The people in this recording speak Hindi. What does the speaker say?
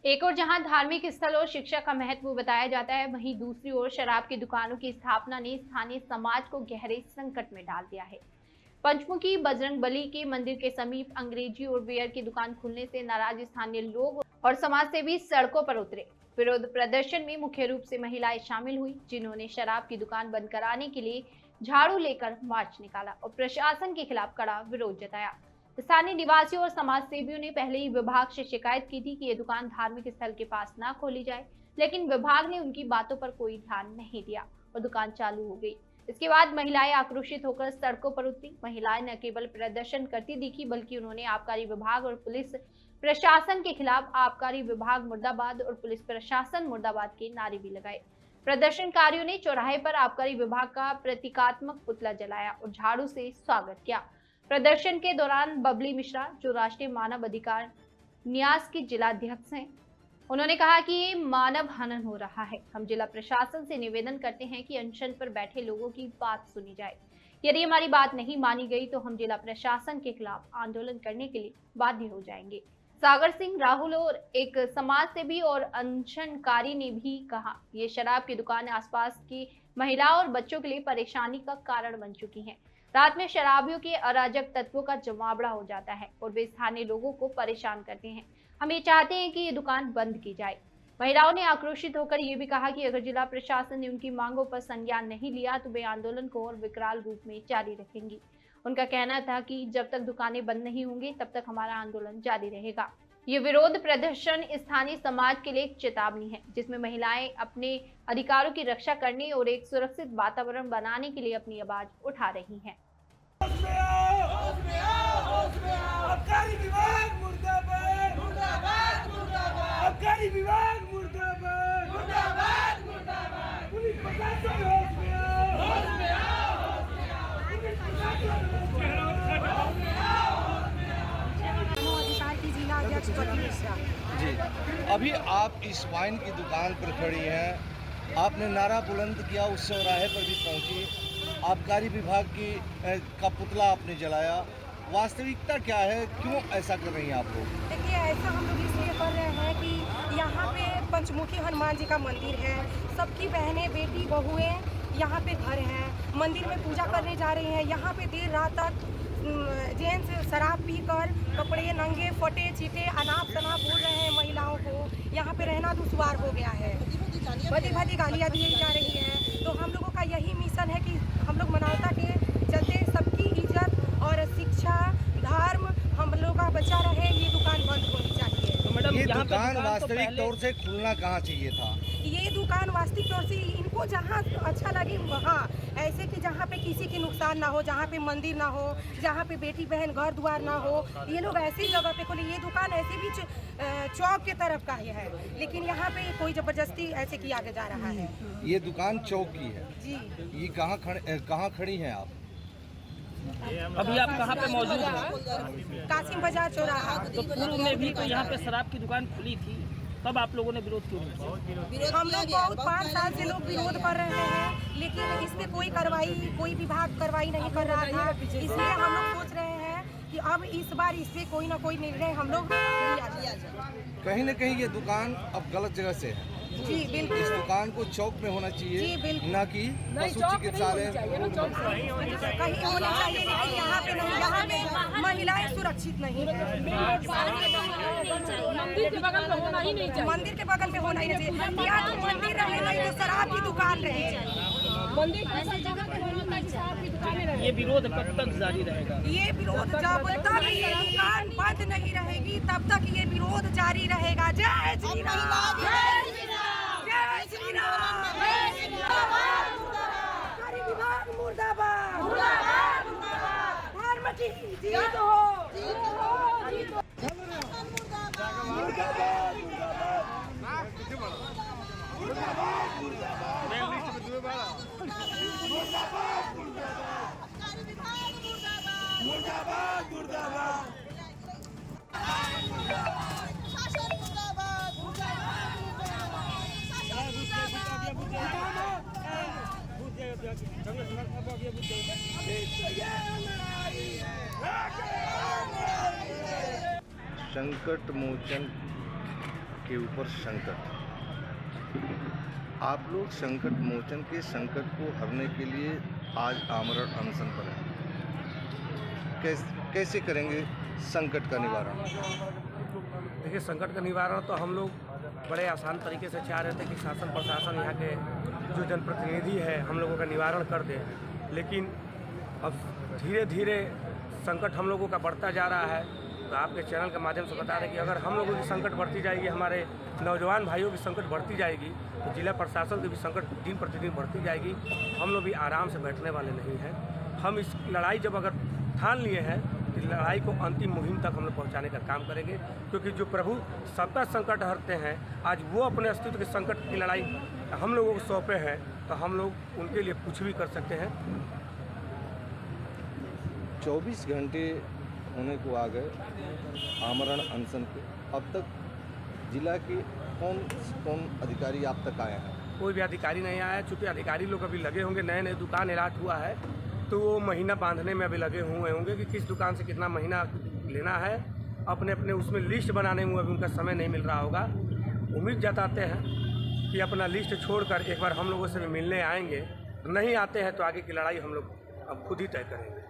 एक और जहां धार्मिक स्थल और शिक्षा का महत्व बताया जाता है, वहीं दूसरी ओर शराब की दुकानों की स्थापना ने स्थानीय समाज को गहरे संकट में डाल दिया है। पंचमुखी बजरंगबली के मंदिर के समीप अंग्रेजी और बियर की दुकान खुलने से नाराज स्थानीय लोग और समाज सेवी सड़कों पर उतरे। विरोध प्रदर्शन में मुख्य रूप से महिलाएं शामिल हुई, जिन्होंने शराब की दुकान बंद कराने के लिए झाड़ू लेकर मार्च निकाला और प्रशासन के खिलाफ कड़ा विरोध जताया। स्थानीय निवासियों और समाज सेवियों ने पहले ही विभाग से शिकायत की थी कि ये दुकान धार्मिक स्थल के पास ना खोली जाए, लेकिन विभाग ने उनकी बातों पर कोई ध्यान नहीं दिया और दुकान चालू हो गई। इसके बाद महिलाएं आक्रोशित होकर सड़कों पर उतरी। महिलाएं न केवल प्रदर्शन करती दिखी, बल्कि उन्होंने आबकारी विभाग और पुलिस प्रशासन के खिलाफ आबकारी विभाग मुर्दाबाद और पुलिस प्रशासन मुर्दाबाद के नारे भी लगाए। प्रदर्शनकारियों ने चौराहे पर आबकारी विभाग का प्रतीकात्मक पुतला जलाया और झाड़ू से स्वागत किया। प्रदर्शन के दौरान बबली मिश्रा, जो राष्ट्रीय मानव अधिकार न्यास की जिलाध्यक्ष हैं, उन्होंने कहा कि ये मानव हनन हो रहा है। हम जिला प्रशासन से निवेदन करते हैं कि अनशन पर बैठे लोगों की बात सुनी जाए। यदि हमारी बात नहीं मानी गई तो हम जिला प्रशासन के खिलाफ आंदोलन करने के लिए बाध्य हो जाएंगे। सागर सिंह राहुल और एक समाज सेवी और अनशनकारी ने भी कहा, ये शराब की दुकान आसपास की महिलाओं और बच्चों के लिए परेशानी का कारण बन चुकी है। रात में शराबियों के अराजक तत्वों का जमावड़ा हो जाता है और वे स्थानीय लोगों को परेशान करते हैं। हम ये चाहते हैं कि ये दुकान बंद की जाए। महिलाओं ने आक्रोशित होकर ये भी कहा कि अगर जिला प्रशासन ने उनकी मांगों पर संज्ञान नहीं लिया तो वे आंदोलन को और विकराल रूप में जारी रखेंगी। उनका कहना था कि जब तक दुकानें बंद नहीं होंगी तब तक हमारा आंदोलन जारी रहेगा। ये विरोध प्रदर्शन स्थानीय समाज के लिए एक चेतावनी है, जिसमें महिलाएं अपने अधिकारों की रक्षा करने और एक सुरक्षित वातावरण बनाने के लिए अपनी आवाज उठा रही हैं। आबकारी विभाग मुर्दाबाद, मुर्दाबाद, मुर्दाबाद। आबकारी विभाग मुर्दाबाद, मुर्दाबाद, मुर्दाबाद। पुलिस प्रशासन होश में आओ, होश में आओ, होश में आओ। पुलिस प्रशासन होश में आओ, होश में आओ, होश में आओ। अधिकार की जिलाध्यक्ष बबली मिश्रा जी, अभी आप इस वाइन की दुकान पर खड़ी हैं। आपने नारा बुलंद किया, उस चौराहे पर भी पहुंची, आबकारी विभाग का पुतला आपने जलाया। वास्तविकता क्या है, क्यों ऐसा कर रही हैं आप लोग? देखिए, ऐसा हम लोग इसलिए कर रहे हैं कि यहाँ पे पंचमुखी हनुमान जी का मंदिर है। सबकी बहनें, बेटी, बहुएं यहाँ पे घर हैं, मंदिर में पूजा करने जा रही हैं। यहाँ पे देर रात तक जेंट्स शराब पीकर कपड़े नंगे फटे चीटे अनाप शनाप बोल रहे हैं महिलाओं को। यहाँ पे रहना दुश्वार हो गया है, बड़ी बड़ी गालियाँ दी जा रही हैं। तो हम लोगों का यही मिशन है कि हम लोग मानवता के चलते सबकी इज्जत और शिक्षा, धर्म हम लोग का बचा रहे, ये दुकान बंद होनी चाहिए। तो मैडम, ये दुकान वास्तविक तौर से खुलना कहाँ चाहिए था? ये दुकान वास्तविक तौर से इनको जहाँ अच्छा लगे वहाँ, ऐसे कि जहाँ पे किसी की नुकसान ना हो, जहाँ पे मंदिर ना हो, जहाँ पे बेटी बहन घर द्वार ना हो, ये लोग ऐसी जगह पे खोले। ये दुकान ऐसे भी चौक के तरफ का ही है, लेकिन यहाँ पे कोई जबरदस्ती ऐसे किया जा रहा है। ये दुकान चौक की है जी। ये कहाँ खड़ी हैं आप? अभी आप कहाँ पे मौजूद हैं? कासिम बाजार चौराहा। तो पूर्व में भी तो यहाँ पे शराब की दुकान खुली थी, तब आप लोगों ने विरोध क्यों नहीं किया? हम लोग बहुत 5 साल से लोग विरोध कर रहे हैं, लेकिन इस पे कोई विभाग कार्रवाई नहीं कर रहा था। इसलिए हम लोग सोच रहे हैं कि अब इस बार इस पे कोई ना कोई निर्णय हम लोग लिया जाए। कहीं न कहीं ये दुकान अब गलत जगह से है। जी बिल्कुल। इस दुकान को चौक में होना चाहिए, जी बिल्कुल। न कि पशु चिकित्सालय कहीं होना चाहिए, लेकिन यहाँ पे नहीं। यहाँ पे महिलाएं सुरक्षित नहीं है। मंदिर के बगल में होना ही नहीं चाहिए। मंदिर के बगल में होना ही नहीं चाहिए। या तो मंदिर रहे, नहीं तो शराब की दुकान रहे। मंदिर ऐसी जगह पे होना चाहिए, शराब की दुकानें रहे। ये विरोध कब तक जारी रहेगा? ये विरोध जब तक ये दुकान बंद नहीं रहेगी तब तक ये विरोध जारी रहेगा। जय श्री राम, जय श्री राम, जय श्री राम, जय श्री राम। आबकारी विभाग मुर्दाबाद, मुर्दाबाद, मुर्दाबाद। धर्म की जीत हो, जीत हो, जीत हो। मुर्दाबाद, मुर्दाबाद। संकट मोचन के ऊपर संकट। आप लोग संकट मोचन के संकट को हरने के लिए आज आमरण अनशन पर हैं। कैसे करेंगे संकट का निवारण? देखिए, संकट का निवारण तो हम लोग बड़े आसान तरीके से चाह रहे थे कि शासन प्रशासन यहाँ के जो जनप्रतिनिधि है हम लोगों का निवारण कर दे, लेकिन अब धीरे धीरे संकट हम लोगों का बढ़ता जा रहा है। तो आपके चैनल के माध्यम से बता रहे कि अगर हम लोगों की संकट बढ़ती जाएगी, हमारे नौजवान भाइयों की संकट बढ़ती जाएगी, तो जिला प्रशासन की भी संकट दिन प्रतिदिन बढ़ती जाएगी। हम लोग भी आराम से बैठने वाले नहीं हैं। हम इस लड़ाई जब अगर ठान लिए हैं तो लड़ाई को अंतिम मुहिम तक हम लोग पहुँचाने का काम करेंगे, क्योंकि जो प्रभु सबका संकट हरते हैं, आज वो अपने अस्तित्व के संकट की लड़ाई हम लोगों को सौंपे हैं, तो हम लोग उनके लिए कुछ भी कर सकते हैं। 24 घंटे होने को आ गए आमरण अनशन के। अब तक जिला के कौन अधिकारी आप तक आए हैं? कोई भी अधिकारी नहीं आया है। चूँकि अधिकारी लोग अभी लगे होंगे, नए नए दुकान एलाट हुआ है, तो वो महीना बांधने में अभी लगे हुए होंगे कि किस दुकान से कितना महीना लेना है। अपने अपने उसमें लिस्ट बनाने में अभी उनका समय नहीं मिल रहा होगा। उम्मीद जताते हैं कि अपना लिस्ट छोड़कर एक बार हम लोगों से भी मिलने आएंगे। नहीं आते हैं तो आगे की लड़ाई हम लोग अब खुद ही तय करेंगे।